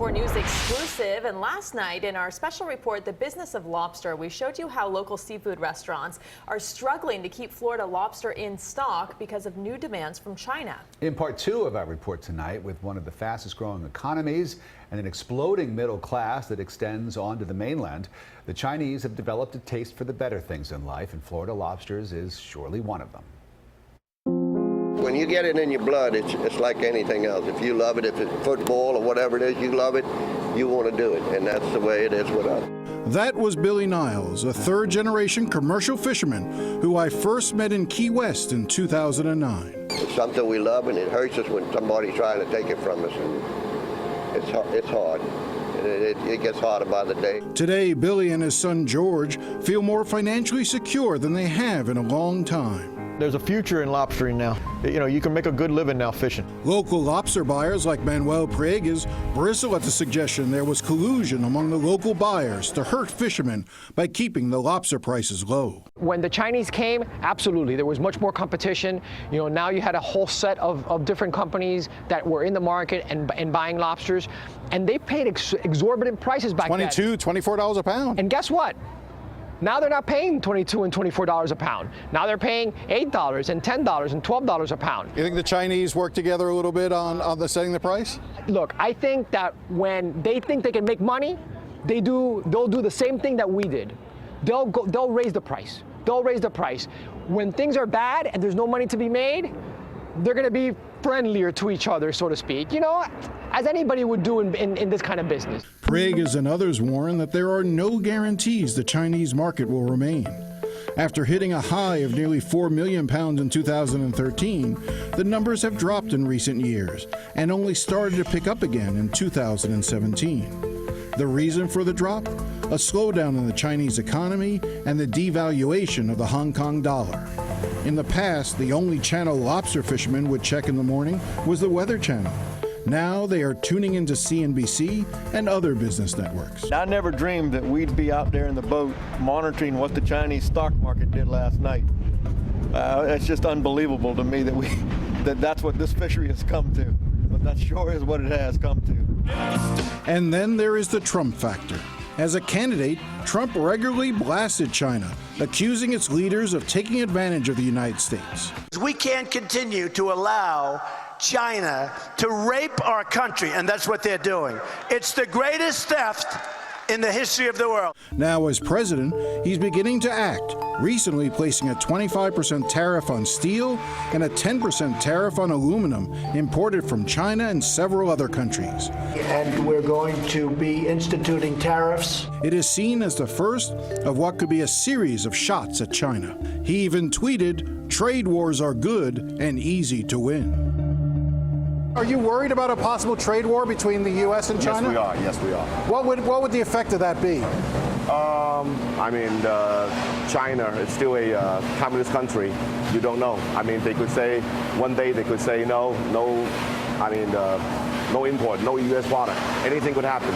4 News exclusive. And last night in our special report, The Business of Lobster, we showed you how local seafood restaurants are struggling to keep Florida lobster in stock because of new demands from China. In part 2 of our report tonight, with one of the fastest growing economies and an exploding middle class that extends onto the mainland, the Chinese have developed a taste for the better things in life, and Florida lobsters is surely one of them. When you get it in your blood, it's like anything else. If you love it, if it's football or whatever it is, you love it, you want to do it. And that's the way it is with us. That was Billy Niles, a third-generation commercial fisherman who I first met in Key West in 2009. It's something we love, and it hurts us when somebody's trying to take it from us. And it's hard. It gets harder by the day. Today, Billy and his son George feel more financially secure than they have in a long time. There's a future in lobstering now. You know, you can make a good living now fishing. Local lobster buyers like Manuel Priegas bristle at the suggestion there was collusion among the local buyers to hurt fishermen by keeping the lobster prices low. When the Chinese came, absolutely, there was much more competition. You know, now you had a whole set of different companies that were in the market and buying lobsters, and they paid exorbitant prices back then. $22, $24 a pound. And guess what? Now they're not paying $22 and $24 a pound. Now they're paying $8 and $10 and $12 a pound. You think the Chinese work together a little bit on the setting the price? Look, I think that when they think they can make money, they'll do the same thing that we did. They'll raise the price. They'll raise the price. When things are bad and there's no money to be made, they're going to be friendlier to each other, so to speak, you know, as anybody would do in this kind of business. Priegas and others warn that there are no guarantees the Chinese market will remain. After hitting a high of nearly 4 million pounds in 2013, the numbers have dropped in recent years and only started to pick up again in 2017. The reason for the drop? A slowdown in the Chinese economy and the devaluation of the Hong Kong dollar. In the past, the only channel lobster fishermen would check in the morning was the Weather Channel. Now they are tuning into CNBC and other business networks. I never dreamed that we'd be out there in the boat monitoring what the Chinese stock market did last night. It's just unbelievable to me that that's what this fishery has come to. But that sure is what it has come to. And then there is the Trump factor. As a candidate, Trump regularly blasted China, accusing its leaders of taking advantage of the United States. We can't continue to allow China to rape our country, and that's what they're doing. It's the greatest theft in the history of the world. Now, as president, he's beginning to act, recently placing a 25% tariff on steel and a 10% tariff on aluminum imported from China and several other countries. And we're going to be instituting tariffs. It is seen as the first of what could be a series of shots at China. He even tweeted, "Trade wars are good and easy to win." Are you worried about a possible trade war between the U.S. and China? Yes, we are. What would the effect of that be? I mean, China is still a communist country. You don't know. I mean, they could say, one day they could say no import, no U.S. product. Anything could happen.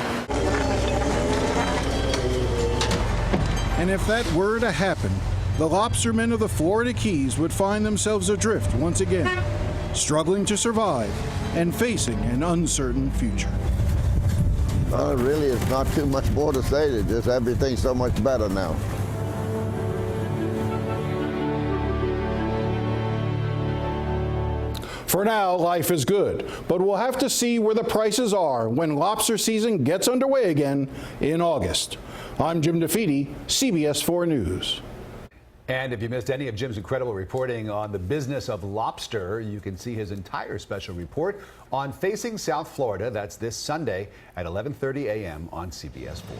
And if that were to happen, the lobstermen of the Florida Keys would find themselves adrift once again, struggling to survive and facing an uncertain future. Really, it's not too much more to say. It's just everything's so much better now. For now, life is good, but we'll have to see where the prices are when lobster season gets underway again in August. I'm Jim DeFede, CBS 4 News. And if you missed any of Jim's incredible reporting on the business of lobster, you can see his entire special report on Facing South Florida. That's this Sunday at 11:30 a.m. on CBS 4.